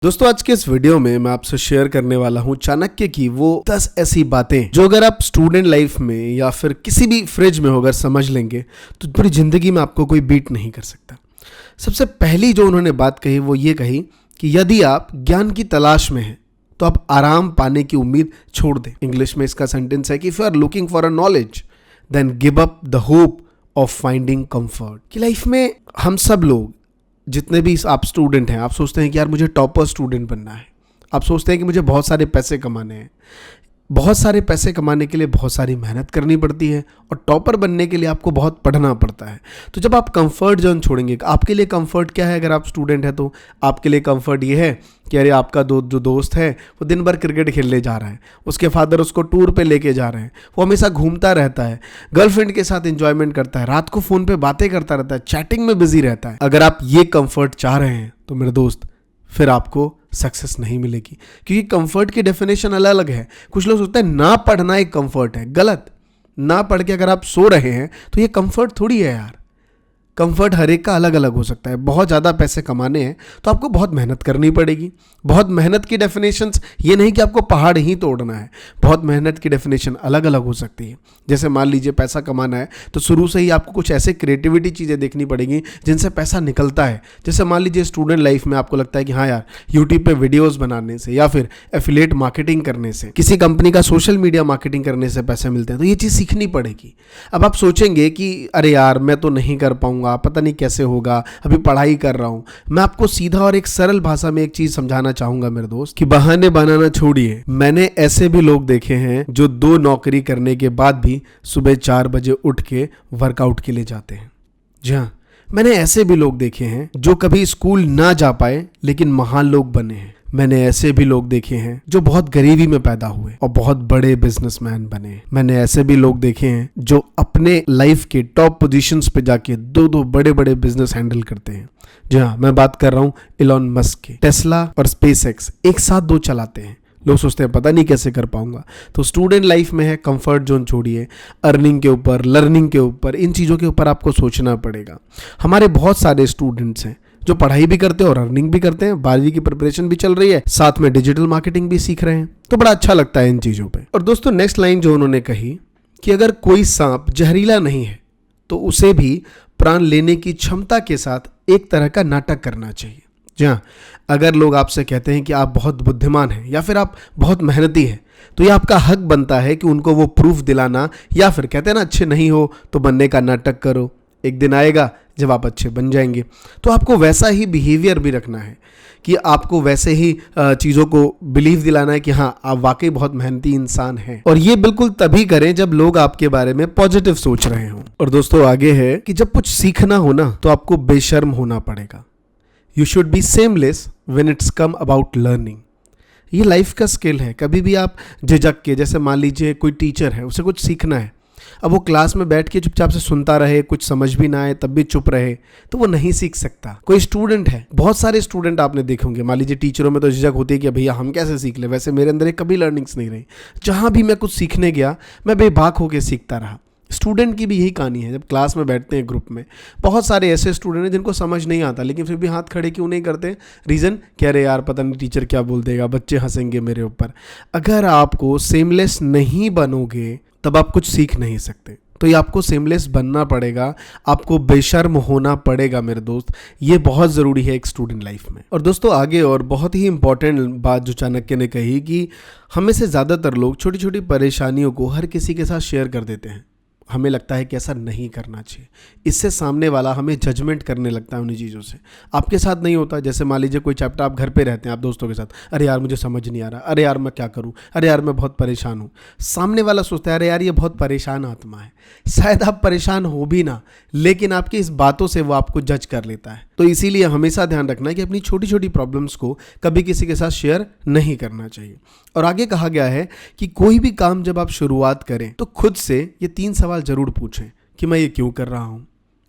दोस्तों आज के इस वीडियो में मैं आपसे शेयर करने वाला हूं चाणक्य की वो 10 ऐसी बातें जो अगर आप स्टूडेंट लाइफ में या फिर किसी भी फ्रिज में होकर समझ लेंगे तो पूरी जिंदगी में आपको कोई बीट नहीं कर सकता। सबसे पहली जो उन्होंने बात कही वो ये कही कि यदि आप ज्ञान की तलाश में हैं तो आप आराम पाने की उम्मीद छोड़ दें। इंग्लिश में इसका सेंटेंस है कि if you are looking for a knowledge then give up the hope of finding comfort. कि लाइफ में हम सब लोग जितने भी आप स्टूडेंट हैं, आप सोचते हैं कि यार मुझे टॉपर स्टूडेंट बनना है, आप सोचते हैं कि मुझे बहुत सारे पैसे कमाने हैं। बहुत सारे पैसे कमाने के लिए बहुत सारी मेहनत करनी पड़ती है और टॉपर बनने के लिए आपको बहुत पढ़ना पड़ता है। तो जब आप कंफर्ट जोन छोड़ेंगे, आपके लिए कंफर्ट क्या है? अगर आप स्टूडेंट हैं तो आपके लिए कंफर्ट ये है कि अरे आपका जो दोस्त है वो दिन भर क्रिकेट खेलने जा रहा है, उसके फादर उसको टूर पे लेके जा रहे हैं, वो हमेशा घूमता रहता है, गर्लफ्रेंड के साथ एंजॉयमेंट करता है, रात को फ़ोन पे बातें करता रहता है, चैटिंग में बिजी रहता है। अगर आप ये कंफर्ट चाह रहे हैं तो मेरे दोस्त फिर आपको सक्सेस नहीं मिलेगी, क्योंकि कंफर्ट की डेफिनेशन अलग अलग है। कुछ लोग सोचते हैं ना पढ़ना एक कंफर्ट है, गलत। ना पढ़ के अगर आप सो रहे हैं तो ये कंफर्ट थोड़ी है यार। कंफर्ट हर एक का अलग अलग हो सकता है। बहुत ज़्यादा पैसे कमाने हैं तो आपको बहुत मेहनत करनी पड़ेगी। बहुत मेहनत की डेफिनेशंस ये नहीं कि आपको पहाड़ ही तोड़ना है, बहुत मेहनत की डेफिनेशन अलग अलग हो सकती है। जैसे मान लीजिए पैसा कमाना है तो शुरू से ही आपको कुछ ऐसे क्रिएटिविटी चीज़ें देखनी पड़ेगी जिनसे पैसा निकलता है। जैसे मान लीजिए स्टूडेंट लाइफ में आपको लगता है कि हाँ यार यूट्यूब पे वीडियोज़ बनाने से या फिर एफिलिएट मार्केटिंग करने से, किसी कंपनी का सोशल मीडिया मार्केटिंग करने से पैसे मिलते हैं, तो ये चीज़ सीखनी पड़ेगी। अब आप सोचेंगे कि अरे यार मैं तो नहीं कर पाऊंगा, पता नहीं कैसे होगा, अभी पढ़ाई कर रहा हूं। मैं आपको सीधा और एक सरल भाषा में एक चीज समझाना चाहूंगा मेरे दोस्त कि बहाने बनाना छोड़िए। मैंने ऐसे भी लोग देखे हैं जो 2 नौकरी करने के बाद भी सुबह 4 बजे उठ के वर्कआउट के लिए जाते हैं। जी हाँ, मैंने ऐसे भी लोग देखे हैं जो कभी स्कूल ना जा पाए लेकिन महान लोग बने हैं। मैंने ऐसे भी लोग देखे हैं जो बहुत गरीबी में पैदा हुए और बहुत बड़े बिजनेसमैन बने। मैंने ऐसे भी लोग देखे हैं जो अपने लाइफ के टॉप पोजीशंस पे जाके 2 बड़े बड़े बिजनेस हैंडल करते हैं। जी हाँ, मैं बात कर रहा हूँ इलॉन मस्क के। टेस्ला और स्पेसएक्स एक साथ 2 चलाते हैं। लोग सोचते हैं पता नहीं कैसे कर पाऊंगा। तो स्टूडेंट लाइफ में है कंफर्ट जोन छोड़िए, अर्निंग के ऊपर, लर्निंग के ऊपर, इन चीज़ों के ऊपर आपको सोचना पड़ेगा। हमारे बहुत सारे स्टूडेंट्स हैं जो पढ़ाई भी करते हैं और अर्निंग भी करते हैं, 12वीं की प्रिपरेशन भी चल रही है, साथ में डिजिटल मार्केटिंग भी सीख रहे हैं, तो बड़ा अच्छा लगता है इन चीज़ों पे। और दोस्तों नेक्स्ट लाइन जो उन्होंने कही कि अगर कोई सांप जहरीला नहीं है तो उसे भी प्राण लेने की क्षमता के साथ एक तरह का नाटक करना चाहिए। जी हाँ, अगर लोग आपसे कहते हैं कि आप बहुत बुद्धिमान हैं या फिर आप बहुत मेहनती हैं तो ये आपका हक बनता है कि उनको वो प्रूफ दिलाना, या फिर कहते हैं ना अच्छे नहीं हो तो बनने का नाटक करो, एक दिन आएगा जब आप अच्छे बन जाएंगे। तो आपको वैसा ही बिहेवियर भी रखना है कि आपको वैसे ही चीज़ों को बिलीव दिलाना है कि हाँ आप वाकई बहुत मेहनती इंसान हैं। और ये बिल्कुल तभी करें जब लोग आपके बारे में पॉजिटिव सोच रहे हों। और दोस्तों आगे है कि जब कुछ सीखना हो ना तो आपको बेशर्म होना पड़ेगा। You should be seamless when it's come about learning. ये लाइफ का स्किल है। कभी भी आप झिझक के, जैसे मान लीजिए कोई टीचर है, उसे कुछ सीखना है, अब वो क्लास में बैठ के चुपचाप से सुनता रहे, कुछ समझ भी ना आए तब भी चुप रहे, तो वो नहीं सीख सकता। कोई स्टूडेंट है, बहुत सारे स्टूडेंट आपने देखे होंगे, मान लीजिए टीचरों में तो झिझक होती है कि भैया हम कैसे सीख ले, वैसे मेरे अंदर कभी लर्निंग्स नहीं रही। जहाँ भी मैं कुछ सीखने गया मैं बेबाक होकर सीखता रहा। स्टूडेंट की भी यही कहानी है। जब क्लास में बैठते हैं ग्रुप में, बहुत सारे ऐसे स्टूडेंट हैं जिनको समझ नहीं आता लेकिन फिर भी हाथ खड़े क्यों नहीं करते? रीज़न कह रहे यार पता नहीं टीचर क्या बोल देगा, बच्चे हंसेंगे मेरे ऊपर। अगर आपको सेमलेस नहीं बनोगे तब आप कुछ सीख नहीं सकते। तो ये आपको सेमलेस बनना पड़ेगा, आपको बेशर्म होना पड़ेगा मेरे दोस्त। ये बहुत ज़रूरी है एक स्टूडेंट लाइफ में। और दोस्तों आगे और बहुत ही इंपॉर्टेंट बात जो चाणक्य ने कही कि हमें से ज़्यादातर लोग छोटी छोटी परेशानियों को हर किसी के साथ शेयर कर देते हैं। हमें लगता है कि ऐसा नहीं करना चाहिए, इससे सामने वाला हमें जजमेंट करने लगता है उन्हीं चीज़ों से। आपके साथ नहीं होता? जैसे मान लीजिए कोई चैप्टर आप घर पे रहते हैं आप दोस्तों के साथ, अरे यार मुझे समझ नहीं आ रहा, अरे यार मैं क्या करूं, अरे यार मैं बहुत परेशान हूं। सामने वाला सोचता है अरे यार ये बहुत परेशान आत्मा है। शायद आप परेशान हो भी ना, लेकिन आपकी इस बातों से वो आपको जज कर लेता है। तो इसीलिए हमेशा ध्यान रखना है कि अपनी छोटी छोटी प्रॉब्लम्स को कभी किसी के साथ शेयर नहीं करना चाहिए। और आगे कहा गया है कि कोई भी काम जब आप शुरुआत करें तो खुद से ये 3 सवाल जरूर पूछें कि मैं ये क्यों कर रहा हूँ,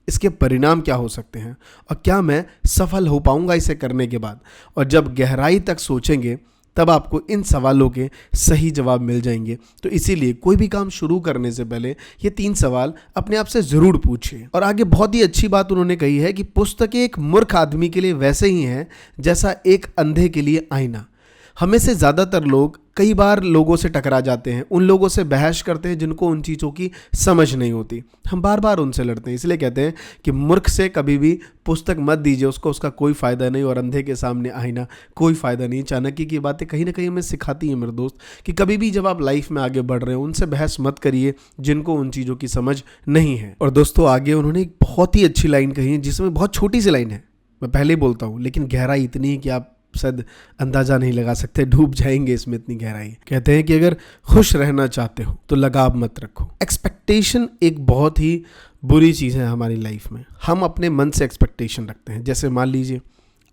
इसके परिणाम क्या हो सकते हैं और क्या मैं सफल हो पाऊंगा इसे करने के बाद। और जब गहराई तक सोचेंगे तब आपको इन सवालों के सही जवाब मिल जाएंगे। तो इसीलिए कोई भी काम शुरू करने से पहले ये 3 सवाल अपने आप से जरूर पूछिए। और आगे बहुत ही अच्छी बात उन्होंने कही है कि पुस्तकें एक मूर्ख आदमी के लिए वैसे ही हैं जैसा एक अंधे के लिए आईना। हमें से ज़्यादातर लोग कई बार लोगों से टकरा जाते हैं, उन लोगों से बहस करते हैं जिनको उन चीज़ों की समझ नहीं होती। हम बार बार उनसे लड़ते हैं। इसलिए कहते हैं कि मूर्ख से कभी भी पुस्तक मत दीजिए, उसका कोई फ़ायदा नहीं, और अंधे के सामने आईना कोई फ़ायदा नहीं। चाणक्य की बातें कहीं ना कहीं हमें सिखाती हैं मेरे दोस्त कि कभी भी जब आप लाइफ में आगे बढ़ रहे हो उनसे बहस मत करिए जिनको उन चीज़ों की समझ नहीं है। और दोस्तों आगे उन्होंने एक बहुत ही अच्छी लाइन कही है जिसमें बहुत छोटी सी लाइन है, मैं पहले ही बोलता हूँ, लेकिन गहराई इतनी है कि आप शायद अंदाजा नहीं लगा सकते, डूब जाएंगे इसमें, इतनी गहराई। कहते हैं कि अगर खुश रहना चाहते हो तो लगाव मत रखो। एक्सपेक्टेशन एक बहुत ही बुरी चीज़ है हमारी लाइफ में। हम अपने मन से एक्सपेक्टेशन रखते हैं। जैसे मान लीजिए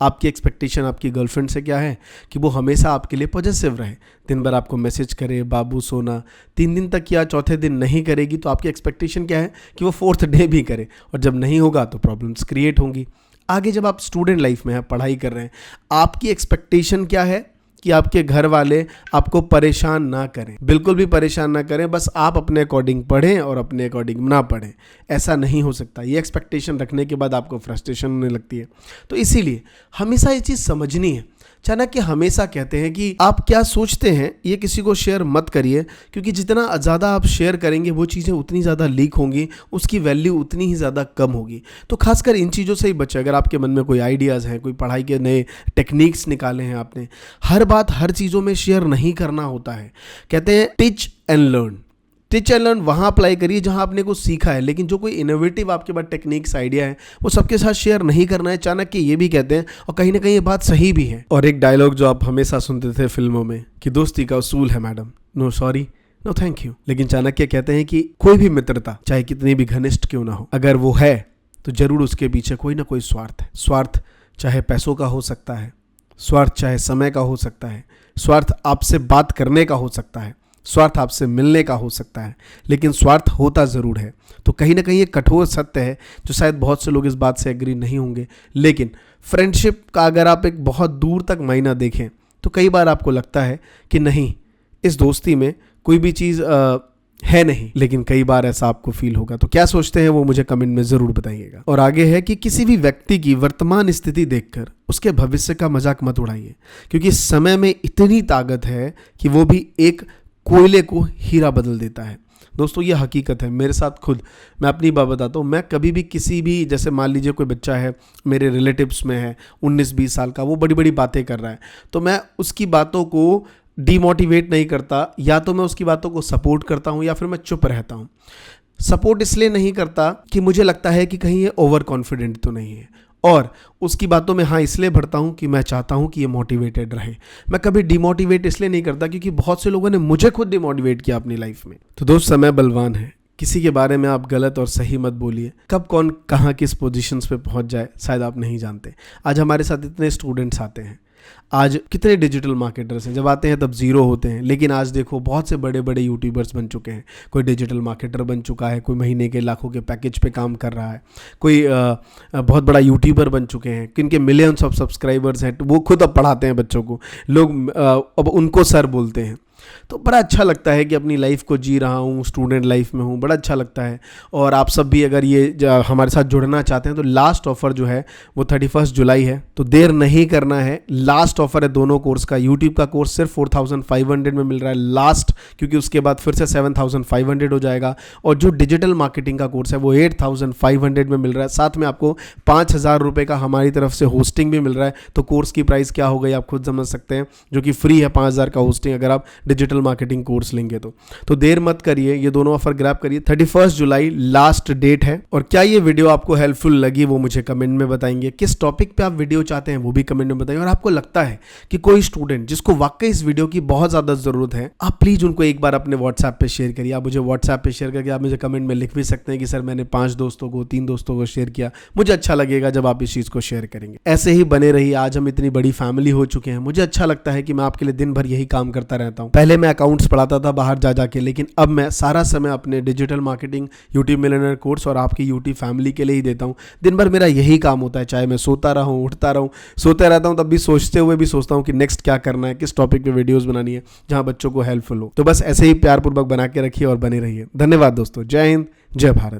आपकी एक्सपेक्टेशन आपकी गर्लफ्रेंड से क्या है कि वो हमेशा आपके लिए पॉजिटिव रहे, दिन भर आपको मैसेज करे, बाबू सोना, 3 दिन तक या चौथे दिन नहीं करेगी तो आपकी एक्सपेक्टेशन क्या है कि वो 4th डे भी करे, और जब नहीं होगा तो प्रॉब्लम्स क्रिएट होंगी। आगे जब आप स्टूडेंट लाइफ में हैं, पढ़ाई कर रहे हैं, आपकी एक्सपेक्टेशन क्या है कि आपके घर वाले आपको परेशान ना करें, बिल्कुल भी परेशान ना करें, बस आप अपने अकॉर्डिंग पढ़ें और अपने अकॉर्डिंग ना पढ़ें। ऐसा नहीं हो सकता। ये एक्सपेक्टेशन रखने के बाद आपको फ्रस्ट्रेशन होने लगती है। तो इसीलिए हमेशा ये चीज़ समझनी है। चाणक्य हमेशा कहते हैं कि आप क्या सोचते हैं ये किसी को शेयर मत करिए, क्योंकि जितना ज़्यादा आप शेयर करेंगे वो चीज़ें उतनी ज़्यादा लीक होंगी, उसकी वैल्यू उतनी ही ज़्यादा कम होगी। तो खासकर इन चीज़ों से ही बचें। अगर आपके मन में कोई आइडियाज़ हैं, कोई पढ़ाई के नए टेक्निक्स निकाले हैं आपने, हर बात हर चीज़ों में शेयर नहीं करना होता है। कहते हैं teach and learn. Teach and learn वहाँ अप्लाई करिए जहाँ आपने कुछ सीखा है, लेकिन जो कोई इनोवेटिव आपके पास टेक्निक्स आइडिया है वो सबके साथ शेयर नहीं करना है। चाणक्य ये भी कहते हैं, और कहीं ना कहीं ये बात सही भी है। और एक डायलॉग जो आप हमेशा सुनते थे फिल्मों में कि दोस्ती का उसूल है madam, no sorry no thank you. लेकिन चाणक्य कहते हैं कि कोई भी मित्रता चाहे कितनी भी घनिष्ठ क्यों ना हो, अगर वो है तो जरूर उसके पीछे कोई ना कोई स्वार्थ है। स्वार्थ चाहे पैसों का हो सकता है, स्वार्थ चाहे समय का हो सकता है, स्वार्थ आपसे बात करने का हो सकता है, स्वार्थ आपसे मिलने का हो सकता है, लेकिन स्वार्थ होता ज़रूर है। तो कहीं ना कहीं ये कठोर सत्य है जो शायद बहुत से लोग इस बात से एग्री नहीं होंगे। लेकिन फ्रेंडशिप का अगर आप एक बहुत दूर तक मायना देखें तो कई बार आपको लगता है कि नहीं, इस दोस्ती में कोई भी चीज़ है नहीं, लेकिन कई बार ऐसा आपको फील होगा। तो क्या सोचते हैं वो मुझे कमेंट में ज़रूर बताइएगा। और आगे है कि किसी भी व्यक्ति की वर्तमान स्थिति देखकर उसके भविष्य का मजाक मत उड़ाइए, क्योंकि समय में इतनी ताकत है कि वो भी एक कोयले को हीरा बदल देता है। दोस्तों ये हकीकत है। मेरे साथ खुद, मैं अपनी बात बताता हूँ, मैं कभी भी किसी भी, जैसे मान लीजिए कोई बच्चा है मेरे रिलेटिव्स में है 19-20 साल का, वो बड़ी बड़ी बातें कर रहा है, तो मैं उसकी बातों को डीमोटिवेट नहीं करता, या तो मैं उसकी बातों को सपोर्ट करता हूँ या फिर मैं चुप रहता हूँ। सपोर्ट इसलिए नहीं करता कि मुझे लगता है कि कहीं ये ओवर कॉन्फिडेंट तो नहीं है, और उसकी बातों में हाँ इसलिए भरता हूँ कि मैं चाहता हूँ कि ये मोटिवेटेड रहे। मैं कभी डिमोटिवेट इसलिए नहीं करता क्योंकि बहुत से लोगों ने मुझे खुद डिमोटिवेट किया अपनी लाइफ में। तो दोस्त समय बलवान है, किसी के बारे में आप गलत और सही मत बोलिए। कब कौन कहाँ किस पोजीशंस पे पहुँच जाए शायद आप नहीं जानते। आज हमारे साथ इतने स्टूडेंट्स आते हैं, आज कितने डिजिटल मार्केटर्स हैं, जब आते हैं तब जीरो होते हैं, लेकिन आज देखो बहुत से बड़े बड़े यूट्यूबर्स बन चुके हैं। कोई डिजिटल मार्केटर बन चुका है, कोई महीने के लाखों के पैकेज पे काम कर रहा है, कोई बहुत बड़ा यूट्यूबर बन चुके हैं, किनके मिलियंस ऑफ सब्सक्राइबर्स हैं, वो खुद अब पढ़ाते हैं बच्चों को, लोग अब उनको सर बोलते हैं। तो बड़ा अच्छा लगता है कि अपनी लाइफ को जी रहा हूँ, स्टूडेंट लाइफ में हूँ, बड़ा अच्छा लगता है। और आप सब भी अगर ये हमारे साथ जुड़ना चाहते हैं तो लास्ट ऑफर जो है वो 31 जुलाई है, तो देर नहीं करना है। लास्ट ऑफर है दोनों कोर्स का। यूट्यूब का कोर्स सिर्फ 4500 में मिल रहा है लास्ट, क्योंकि उसके बाद फिर से 7500 हो जाएगा। और जो डिजिटल मार्केटिंग का कोर्स है वो 8500 में मिल रहा है। साथ में आपको 5000 रुपये का हमारी तरफ से होस्टिंग भी मिल रहा है। तो कोर्स की प्राइस क्या हो गई आप खुद समझ सकते हैं, जो कि फ्री है 5000 का होस्टिंग अगर आप डिजिटल मार्केटिंग कोर्स लेंगे तो देर मत करिए, ये दोनों ऑफर ग्रैब करिए। 31 जुलाई लास्ट डेट है। और क्या ये वीडियो आपको हेल्पफुल लगी वो मुझे कमेंट में बताएंगे। किस टॉपिक पे आप वीडियो चाहते हैं वो भी कमेंट में बताएंगे। और आपको लगता है कि कोई स्टूडेंट जिसको वाकई इस वीडियो की बहुत ज्यादा जरूरत है, आप प्लीज उनको एक बार अपने व्हाट्सएप पे शेयर करिए। आप मुझे व्हाट्सएप पे शेयर करके आप मुझे कमेंट में लिख भी सकते हैं कि सर मैंने 5 दोस्तों को 3 दोस्तों को शेयर किया। मुझे अच्छा लगेगा जब आप इस चीज को शेयर करेंगे। ऐसे ही बने रहिए। आज हम इतनी बड़ी फैमिली हो चुके हैं, मुझे अच्छा लगता है कि मैं आपके लिए दिन भर यही काम करता रहता हूँ। पहले पहले मैं अकाउंट्स पढ़ाता था बाहर जा जाके, लेकिन अब मैं सारा समय अपने digital marketing, YouTube millionaire course और आपकी यूट्यूब फैमिली के लिए ही देता हूँ। दिन भर मेरा यही काम होता है, चाहे मैं सोता रहूँ, उठता रहूँ, सोते रहता हूँ, तब भी सोचते हुए भी सोचता हूँ कि नेक्स्ट क्या करना है, किस टॉपिक पे वीडियोस बनानी है जहाँ बच्चों को हेल्पफुल हो। तो बस ऐसे ही प्यारपूर्वक बना के रखिए और बने रहिए। धन्यवाद दोस्तों। जय हिंद, जय भारत।